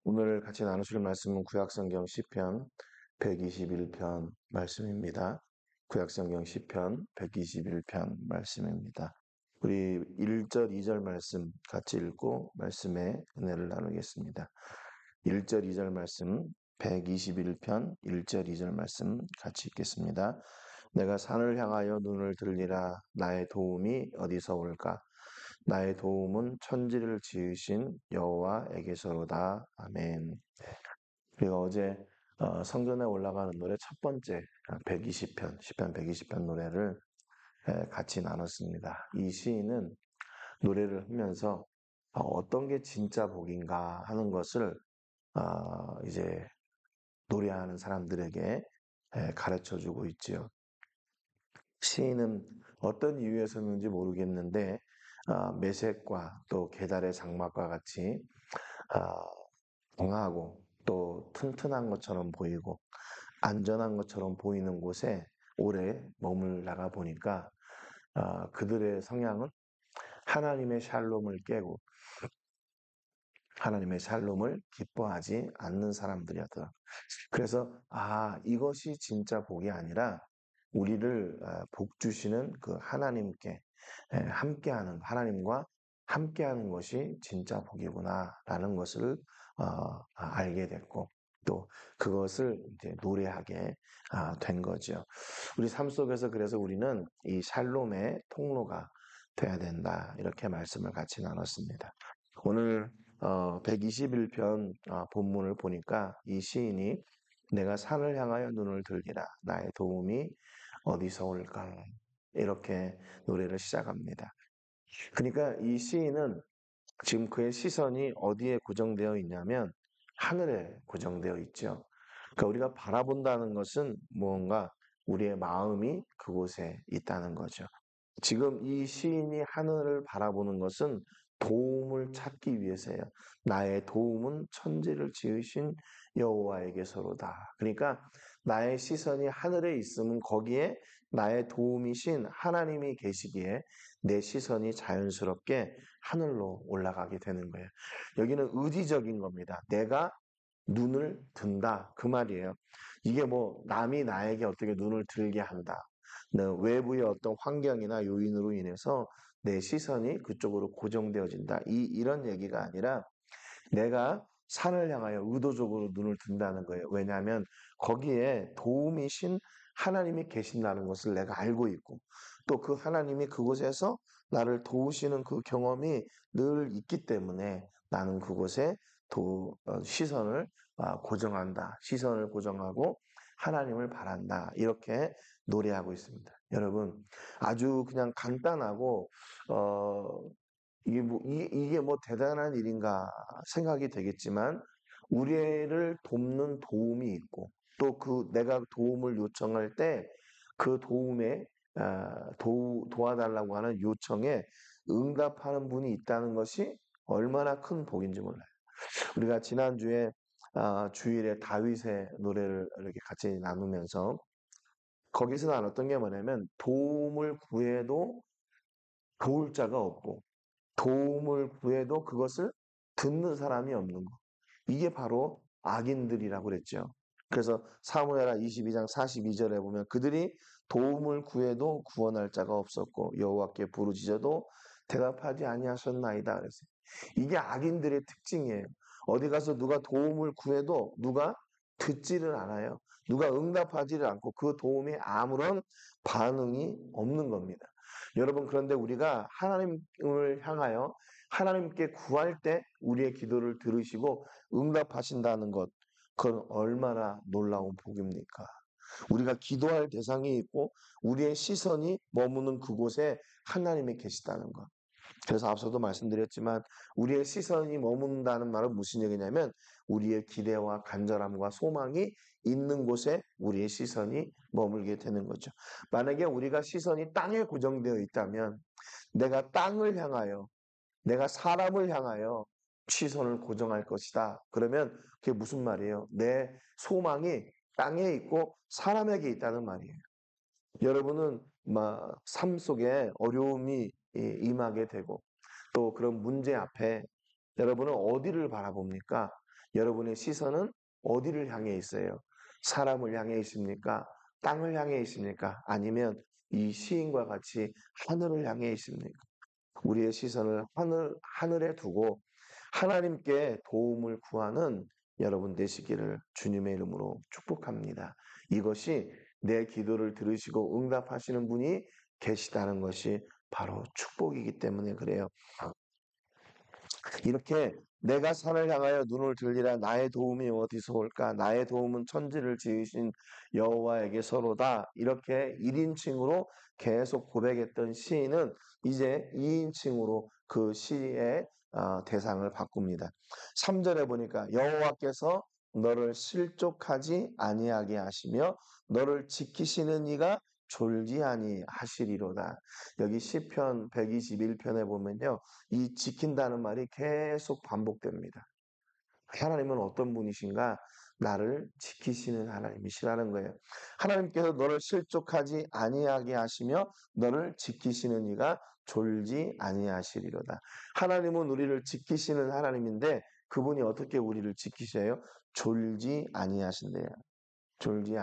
오늘 같이 나누실 말씀은 구약성경 시편 121편 말씀입니다. 구약성경 시편 121편 말씀입니다. 우리 1절, 2절 말씀 같이 읽고 말씀의 은혜를 나누겠습니다. 1절, 2절 말씀 121편 1절, 2절 말씀 같이 읽겠습니다. 내가 산을 향하여 눈을 들리라. 나의 도움이 어디서 올까? 나의 도움은 천지를 지으신 여호와에게서로다. 아멘. 우리가 어제 성전에 올라가는 노래 첫 번째 120편, 시편 120편 노래를 같이 나눴습니다. 이 시인은 노래를 하면서 어떤 게 진짜 복인가 하는 것을 이제 노래하는 사람들에게 가르쳐 주고 있지요. 시인은 어떤 이유에서인지 모르겠는데 메색과 또 계달의 장막과 같이 강하고 또 튼튼한 것처럼 보이고 안전한 것처럼 보이는 곳에 오래 머물다가 보니까 그들의 성향은 하나님의 샬롬을 깨고 하나님의 샬롬을 기뻐하지 않는 사람들이었더라. 그래서 이것이 진짜 복이 아니라 우리를 복 주시는 그 하나님께 함께하는 하나님과 함께하는 것이 진짜 복이구나라는 것을 알게 됐고 또 그것을 이제 노래하게 된 거죠. 우리 삶 속에서 그래서 우리는 이 샬롬의 통로가 돼야 된다 이렇게 말씀을 같이 나눴습니다. 오늘 121편 본문을 보니까 이 시인이 내가 산을 향하여 눈을 들리라 나의 도움이 어디서 올까 이렇게 노래를 시작합니다. 그러니까 이 시인은 지금 그의 시선이 어디에 고정되어 있냐면 하늘에 고정되어 있죠. 그러니까 우리가 바라본다는 것은 무언가 우리의 마음이 그곳에 있다는 거죠. 지금 이 시인이 하늘을 바라보는 것은 도움을 찾기 위해서예요. 나의 도움은 천지를 지으신 여호와에게서로다. 그러니까 나의 시선이 하늘에 있으면 거기에 나의 도움이신 하나님이 계시기에 내 시선이 자연스럽게 하늘로 올라가게 되는 거예요. 여기는 의지적인 겁니다. 내가 눈을 든다 그 말이에요. 이게 뭐 남이 나에게 어떻게 눈을 들게 한다. 외부의 어떤 환경이나 요인으로 인해서 내 시선이 그쪽으로 고정되어진다. 이런 얘기가 아니라 내가 산을 향하여 의도적으로 눈을 든다는 거예요. 왜냐하면 거기에 도움이신 하나님이 계신다는 것을 내가 알고 있고 또 그 하나님이 그곳에서 나를 도우시는 그 경험이 늘 있기 때문에 나는 그곳에 시선을 고정한다. 시선을 고정하고 하나님을 바란다. 이렇게 노래하고 있습니다. 여러분, 아주 그냥 간단하고 이게 뭐 대단한 일인가 생각이 되겠지만 우리를 돕는 도움이 있고 또 그 내가 도움을 요청할 때 그 도움에 도와달라고 하는 요청에 응답하는 분이 있다는 것이 얼마나 큰 복인지 몰라요. 우리가 지난주에 주일에 다윗의 노래를 이렇게 같이 나누면서 거기서 나눴던 게 뭐냐면 도움을 구해도 도울 자가 없고 도움을 구해도 그것을 듣는 사람이 없는 것. 이게 바로 악인들이라고 그랬죠. 그래서 사무엘하 22장 42절에 보면 그들이 도움을 구해도 구원할 자가 없었고 여호와께 부르짖어도 대답하지 아니하셨나이다 그랬어요. 이게 악인들의 특징이에요. 어디 가서 누가 도움을 구해도 누가 듣지를 않아요. 누가 응답하지를 않고 그 도움에 아무런 반응이 없는 겁니다. 여러분 그런데 우리가 하나님을 향하여 하나님께 구할 때 우리의 기도를 들으시고 응답하신다는 것 그건 얼마나 놀라운 복입니까? 우리가 기도할 대상이 있고 우리의 시선이 머무는 그곳에 하나님이 계시다는 것. 그래서 앞서도 말씀드렸지만 우리의 시선이 머문다는 말은 무슨 얘기냐면 우리의 기대와 간절함과 소망이 있는 곳에 우리의 시선이 머물게 되는 거죠. 만약에 우리가 시선이 땅에 고정되어 있다면 내가 땅을 향하여 내가 사람을 향하여 시선을 고정할 것이다. 그러면 그게 무슨 말이에요? 내 소망이 땅에 있고 사람에게 있다는 말이에요. 여러분은 삶 속에 어려움이 임하게 되고 또 그런 문제 앞에 여러분은 어디를 바라봅니까? 여러분의 시선은 어디를 향해 있어요? 사람을 향해 있습니까? 땅을 향해 있습니까? 아니면 이 시인과 같이 하늘을 향해 있습니까? 우리의 시선을 하늘에 두고 하나님께 도움을 구하는 여러분 되시기를 주님의 이름으로 축복합니다. 이것이 내 기도를 들으시고 응답하시는 분이 계시다는 것이 바로 축복이기 때문에 그래요. 이렇게 내가 산을 향하여 눈을 들리라. 나의 도움이 어디서 올까? 나의 도움은 천지를 지으신 여호와에게서로다. 이렇게 1인칭으로 계속 고백했던 시인은 이제 2인칭으로 그 시의 대상을 바꿉니다. 3절에 보니까 여호와께서 너를 실족하지 아니하게 하시며 너를 지키시는 이가 졸지 아니하시리로다. 여기 시편 121편에 보면요. 이 지킨다는 말이 계속 반복됩니다. 하나님은 어떤 분이신가? 나를 지키시는 하나님이시라는 거예요. 하나님께서 너를 실족하지 아니하게 하시며 너를 지키시는 이가 졸지 아니하시리로다. 하나님은 우리를 지키시는 하나님인데 그분이 어떻게 우리를 지키셔요? 졸지 아니하신대요. 졸지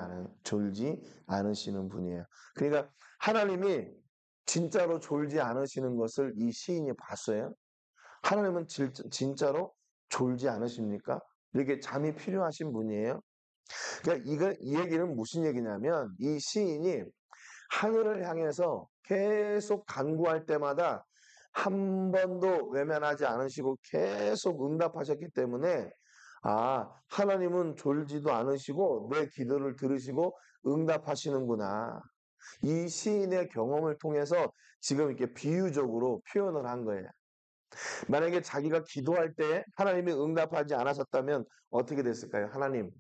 않으시는 분이에요. 그러니까 하나님이 진짜로 졸지 않으시는 것을 이 시인이 봤어요. 하나님은 진짜로 졸지 않으십니까? 이렇게 잠이 필요하신 분이에요. 그러니까 이 얘기는 무슨 얘기냐면 이 시인이 하늘을 향해서 계속 간구할 때마다 한 번도 외면하지 않으시고 계속 응답하셨기 때문에 하나님은 졸지도 않으시고 내 기도를 들으시고 응답하시는구나. 이 시인의 경험을 통해서 지금 이렇게 비유적으로 표현을 한 거예요. 만약에 자기가 기도할 때 하나님이 응답하지 않으셨다면 어떻게 됐을까요? 하나님,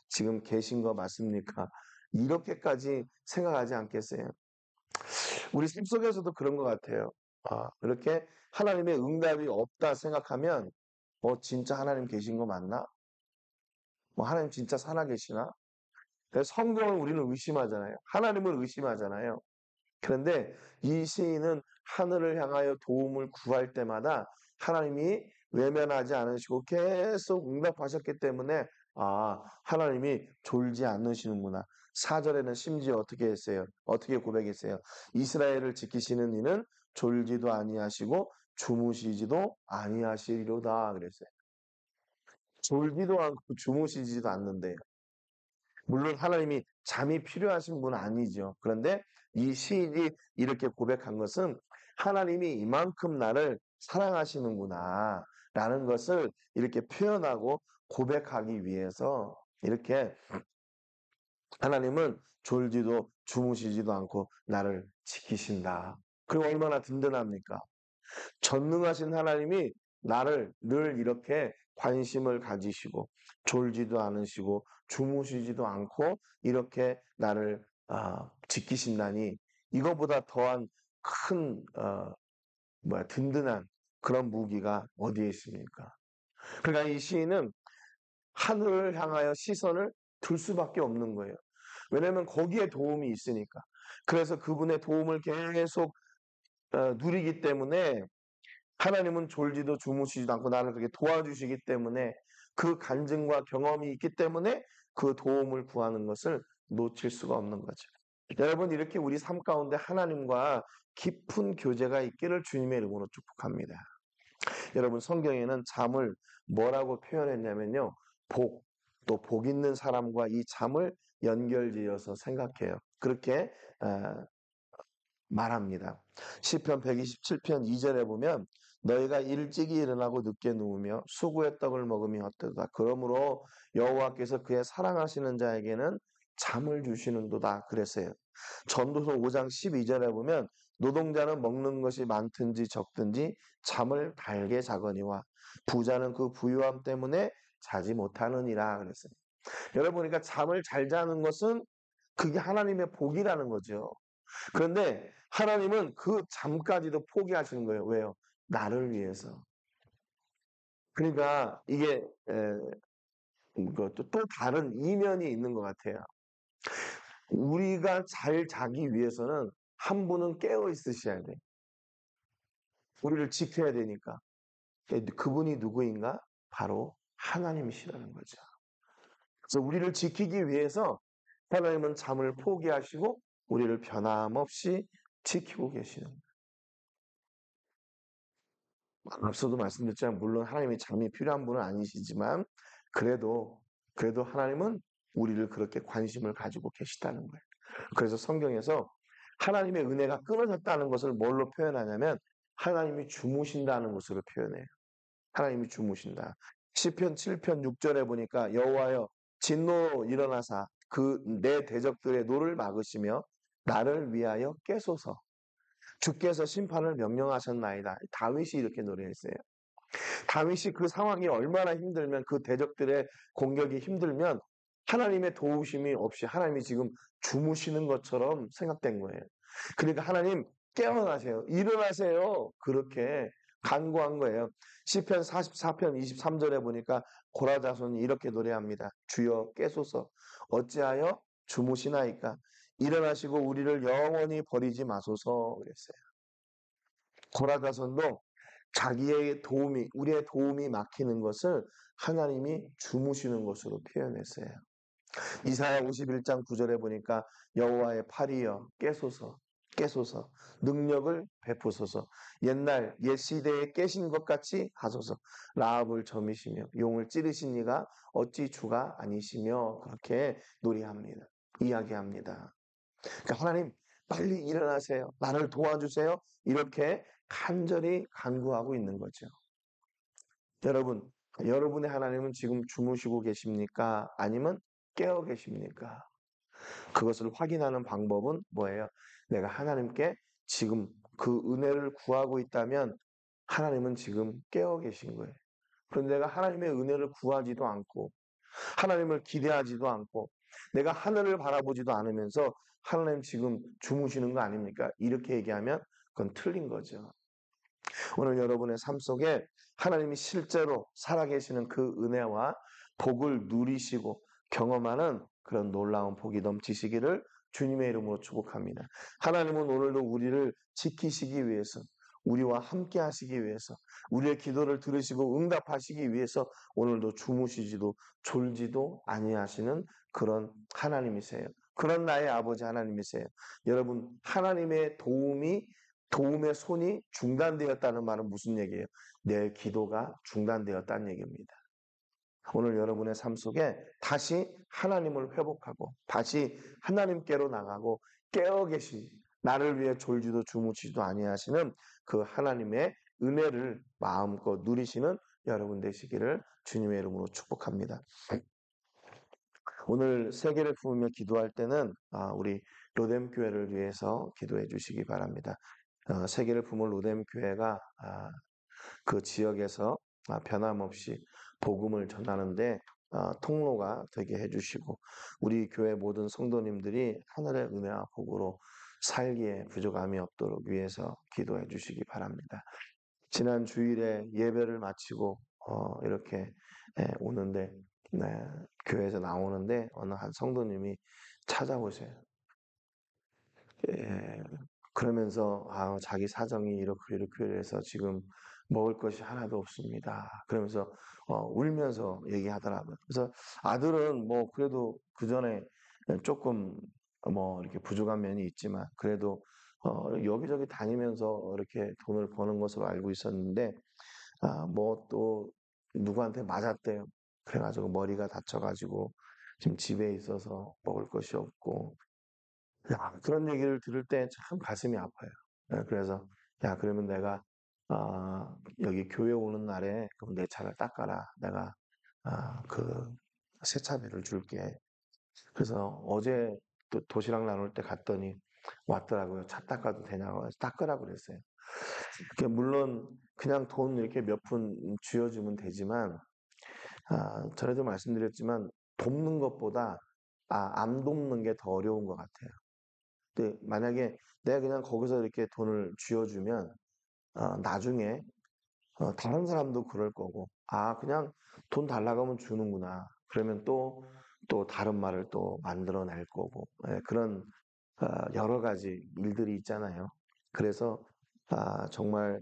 지금 계신 거 맞습니까? 이렇게까지 생각하지 않겠어요? 우리 삶 속에서도 그런 것 같아요. 이렇게 하나님의 응답이 없다 생각하면, 진짜 하나님 계신 거 맞나? 하나님 진짜 살아계시나? 성경을 우리는 의심하잖아요. 하나님을 의심하잖아요. 그런데 이 시인은 하늘을 향하여 도움을 구할 때마다 하나님이 외면하지 않으시고 계속 응답하셨기 때문에 하나님이 졸지 않으시는구나. 4절에는 심지어 어떻게 했어요? 어떻게 고백했어요? 이스라엘을 지키시는 이는 졸지도 아니하시고 주무시지도 아니하시리로다 그랬어요. 졸지도 않고 주무시지도 않는데요. 물론 하나님이 잠이 필요하신 분은 아니죠. 그런데 이 시인이 이렇게 고백한 것은 하나님이 이만큼 나를 사랑하시는구나 라는 것을 이렇게 표현하고 고백하기 위해서 이렇게 하나님은 졸지도 주무시지도 않고 나를 지키신다. 그리고 얼마나 든든합니까? 전능하신 하나님이 나를 늘 이렇게 관심을 가지시고 졸지도 않으시고 주무시지도 않고 이렇게 나를 지키신다니 이거보다 더한 큰 든든한 그런 무기가 어디에 있습니까? 그러니까 이 시인은 하늘을 향하여 시선을 둘 수밖에 없는 거예요. 왜냐하면 거기에 도움이 있으니까. 그래서 그분의 도움을 계속 누리기 때문에 하나님은 졸지도 주무시지도 않고 나를 그렇게 도와주시기 때문에 그 간증과 경험이 있기 때문에 그 도움을 구하는 것을 놓칠 수가 없는 거죠. 여러분 이렇게 우리 삶 가운데 하나님과 깊은 교제가 있기를 주님의 이름으로 축복합니다. 여러분 성경에는 잠을 뭐라고 표현했냐면요. 또 복 있는 사람과 이 잠을 연결지어서 생각해요. 그렇게 말합니다. 시편 127편 2절에 보면 너희가 일찍이 일어나고 늦게 누우며 수구의 떡을 먹으면 어떠다. 그러므로 여호와께서 그의 사랑하시는 자에게는 잠을 주시는도다 그랬어요. 전도서 5장 12절에 보면 노동자는 먹는 것이 많든지 적든지 잠을 달게 자거니와 부자는 그 부유함 때문에 자지 못하느니라 그랬어요. 여러분 그러니까 잠을 잘 자는 것은 그게 하나님의 복이라는 거죠. 그런데 하나님은 그 잠까지도 포기하시는 거예요. 왜요? 나를 위해서. 그러니까 이게 또 다른 이면이 있는 것 같아요. 우리가 잘 자기 위해서는 한 분은 깨어 있으셔야 돼. 우리를 지켜야 되니까. 그분이 누구인가? 바로 하나님이시라는 거죠. 그래서 우리를 지키기 위해서 하나님은 잠을 포기하시고 우리를 변함없이 지키고 계시는 거예요. 앞서도 말씀드렸지만 물론 하나님이 잠이 필요한 분은 아니시지만 그래도 하나님은 우리를 그렇게 관심을 가지고 계시다는 거예요. 그래서 성경에서 하나님의 은혜가 끊어졌다는 것을 뭘로 표현하냐면 하나님이 주무신다는 것으로 표현해요. 하나님이 주무신다. 시편 7편 6절에 보니까 여호와여 진노로 일어나사 그 내 대적들의 노를 막으시며 나를 위하여 깨소서. 주께서 심판을 명령하셨나이다. 다윗이 이렇게 노래했어요. 다윗이 그 상황이 얼마나 힘들면 그 대적들의 공격이 힘들면 하나님의 도우심이 없이 하나님이 지금 주무시는 것처럼 생각된 거예요. 그러니까 하나님 깨어나세요. 일어나세요. 그렇게 간구한 거예요. 시편 44편 23절에 보니까 고라 자손이 이렇게 노래합니다. 주여 깨소서 어찌하여 주무시나이까 일어나시고 우리를 영원히 버리지 마소서 그랬어요. 고라 자손도 자기의 도움이, 우리의 도움이 막히는 것을 하나님이 주무시는 것으로 표현했어요. 이사야 51장 9절에 보니까 여호와의 팔이여 깨소서, 깨소서, 능력을 베푸소서, 옛 시대에 깨신 것 같이 하소서, 라합을 점이시며 용을 찌르신 이가 어찌 주가 아니시며 그렇게 노래합니다. 이야기합니다. 그러니까 하나님 빨리 일어나세요. 나를 도와주세요. 이렇게 간절히 간구하고 있는 거죠. 여러분, 여러분의 하나님은 지금 주무시고 계십니까? 아니면 깨어 계십니까? 그것을 확인하는 방법은 뭐예요? 내가 하나님께 지금 그 은혜를 구하고 있다면 하나님은 지금 깨어 계신 거예요. 그런데 내가 하나님의 은혜를 구하지도 않고 하나님을 기대하지도 않고 내가 하늘을 바라보지도 않으면서 하나님 지금 주무시는 거 아닙니까? 이렇게 얘기하면 그건 틀린 거죠. 오늘 여러분의 삶 속에 하나님이 실제로 살아계시는 그 은혜와 복을 누리시고 경험하는 그런 놀라운 복이 넘치시기를 주님의 이름으로 축복합니다. 하나님은 오늘도 우리를 지키시기 위해서 우리와 함께 하시기 위해서 우리의 기도를 들으시고 응답하시기 위해서 오늘도 주무시지도 졸지도 아니하시는 그런 하나님이세요. 그런 나의 아버지 하나님이세요. 여러분 하나님의 도움의 손이 중단되었다는 말은 무슨 얘기예요? 내 기도가 중단되었다는 얘기입니다. 오늘 여러분의 삶 속에 다시 하나님을 회복하고 다시 하나님께로 나가고 깨어 계신 나를 위해 졸지도 주무시지도 아니하시는 그 하나님의 은혜를 마음껏 누리시는 여러분 되시기를 주님의 이름으로 축복합니다. 오늘 세계를 품으며 기도할 때는 우리 로뎀 교회를 위해서 기도해 주시기 바랍니다. 세계를 품을 로뎀 교회가 그 지역에서 변함없이 복음을 전하는데 통로가 되게 해주시고 우리 교회 모든 성도님들이 하늘의 은혜와 복으로 살기에 부족함이 없도록 위해서 기도해 주시기 바랍니다. 지난 주일에 예배를 마치고 이렇게 오는데 교회에서 나오는데 어느 한 성도님이 찾아오세요. 그러면서 자기 사정이 이렇게 해서 지금 먹을 것이 하나도 없습니다. 그러면서 울면서 얘기하더라고요. 그래서 아들은 뭐 그래도 그 전에 조금 뭐 이렇게 부족한 면이 있지만 그래도 여기저기 다니면서 이렇게 돈을 버는 것으로 알고 있었는데 뭐 또 누구한테 맞았대요. 그래가지고 머리가 다쳐가지고 지금 집에 있어서 먹을 것이 없고 야, 그런 얘기를 들을 때 참 가슴이 아파요. 그래서 야 그러면 내가 여기 교회 오는 날에 그럼 내 차를 닦아라. 내가 그 세차비를 줄게. 그래서 어제 또 도시락 나눌 때 갔더니 왔더라고요. 차 닦아도 되냐고 해서 닦으라고 그랬어요. 물론 그냥 돈 이렇게 몇 푼 쥐어주면 되지만 전에도 말씀드렸지만 돕는 것보다 안 돕는 게 더 어려운 것 같아요. 근데 만약에 내가 그냥 거기서 이렇게 돈을 쥐어주면 나중에 다른 사람도 그럴 거고 그냥 돈 달라고 하면 주는구나. 그러면 또 다른 말을 또 만들어낼 거고 그런 여러 가지 일들이 있잖아요. 그래서 정말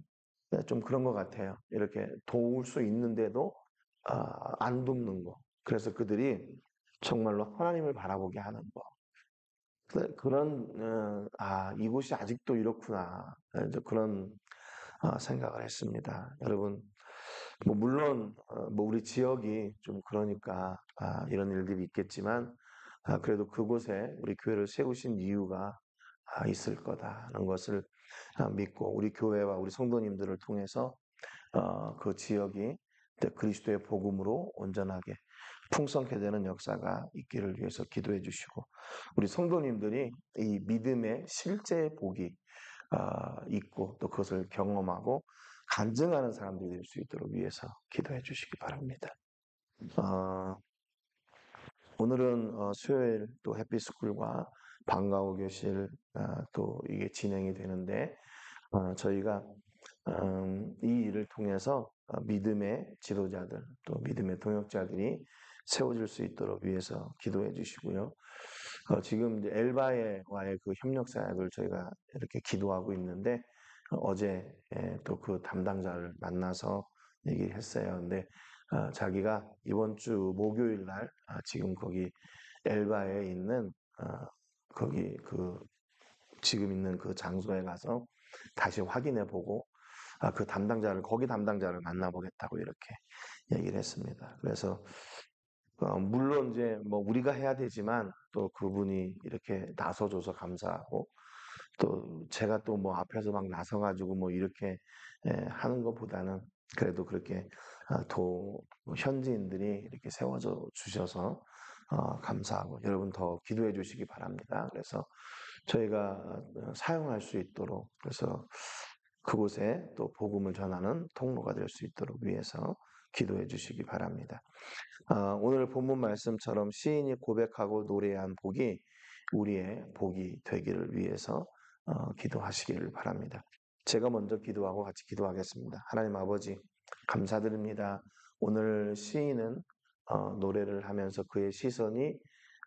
좀 그런 것 같아요. 이렇게 도울 수 있는데도 안 돕는 거. 그래서 그들이 정말로 하나님을 바라보게 하는 거. 그런 이곳이 아직도 이렇구나. 이제 그런 생각을 했습니다. 여러분, 뭐 물론 뭐 우리 지역이 좀 그러니까 이런 일들이 있겠지만 그래도 그곳에 우리 교회를 세우신 이유가 있을 거다라는 것을 믿고 우리 교회와 우리 성도님들을 통해서 그 지역이 그리스도의 복음으로 온전하게 풍성케 되는 역사가 있기를 위해서 기도해 주시고 우리 성도님들이 이 믿음의 실제 복이 있고 또 그것을 경험하고 간증하는 사람들이 될 수 있도록 위해서 기도해 주시기 바랍니다. 오늘은 수요일 또 해피스쿨과 방과후 교실 또 이게 진행이 되는데 저희가 이 일을 통해서 믿음의 지도자들 또 믿음의 동역자들이 세워질 수 있도록 위해서 기도해 주시고요. 지금 이제 엘바에와의 그 협력 사역을 저희가 이렇게 기도하고 있는데 어제 또 그 담당자를 만나서 얘기를 했어요. 근데 자기가 이번 주 목요일 날 지금 거기 엘바에 있는 거기 그 지금 있는 그 장소에 가서 다시 확인해 보고 그 담당자를 거기 담당자를 만나보겠다고 이렇게 얘기를 했습니다. 그래서 물론 이제 뭐 우리가 해야 되지만 또 그분이 이렇게 나서줘서 감사하고 또 제가 또 뭐 앞에서 막 나서가지고 뭐 이렇게 하는 것보다는 그래도 그렇게 또 현지인들이 이렇게 세워져 주셔서 감사하고 여러분 더 기도해 주시기 바랍니다. 그래서 저희가 사용할 수 있도록 그래서 그곳에 또 복음을 전하는 통로가 될 수 있도록 위해서 기도해 주시기 바랍니다. 오늘 본문 말씀처럼 시인이 고백하고 노래한 복이 우리의 복이 되기를 위해서 기도하시기를 바랍니다. 제가 먼저 기도하고 같이 기도하겠습니다. 하나님 아버지 감사드립니다. 오늘 시인은 노래를 하면서 그의 시선이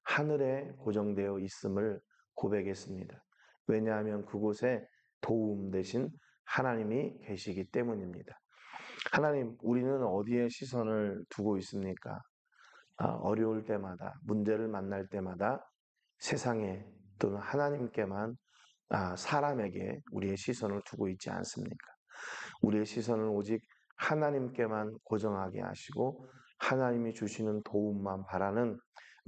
하늘에 고정되어 있음을 고백했습니다. 왜냐하면 그곳에 도움 되신 하나님이 계시기 때문입니다. 하나님, 우리는 어디에 시선을 두고 있습니까? 어려울 때마다, 문제를 만날 때마다 세상에 또는 하나님께만 사람에게 우리의 시선을 두고 있지 않습니까? 우리의 시선을 오직 하나님께만 고정하게 하시고 하나님이 주시는 도움만 바라는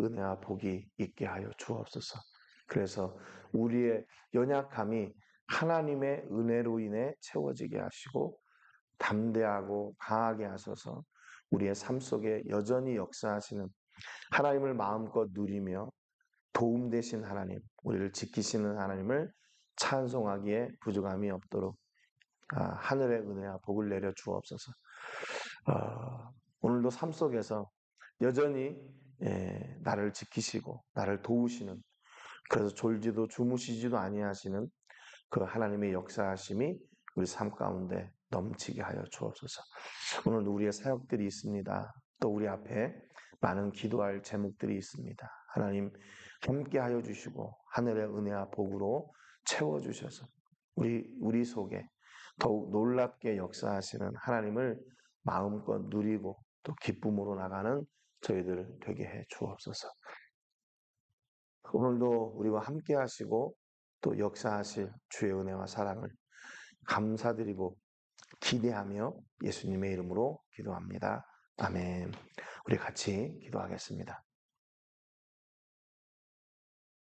은혜와 복이 있게 하여 주옵소서. 그래서 우리의 연약함이 하나님의 은혜로 인해 채워지게 하시고 담대하고 강하게 하셔서 우리의 삶 속에 여전히 역사하시는 하나님을 마음껏 누리며 도움 되신 하나님, 우리를 지키시는 하나님을 찬송하기에 부족함이 없도록 하늘의 은혜와 복을 내려 주옵소서. 오늘도 삶 속에서 여전히 나를 지키시고 나를 도우시는 그래서 졸지도 주무시지도 아니하시는 그 하나님의 역사하심이 우리 삶 가운데 넘치게 하여 주옵소서. 오늘 우리의 사역들이 있습니다. 또 우리 앞에 많은 기도할 제목들이 있습니다. 하나님 함께 하여 주시고 하늘의 은혜와 복으로 채워 주셔서 우리 속에 더욱 놀랍게 역사하시는 하나님을 마음껏 누리고 또 기쁨으로 나가는 저희들 되게 해 주옵소서. 오늘도 우리와 함께 하시고 또 역사하실 주의 은혜와 사랑을 감사드리고 기대하며 예수님의 이름으로 기도합니다. 아멘. 우리 같이 기도하겠습니다.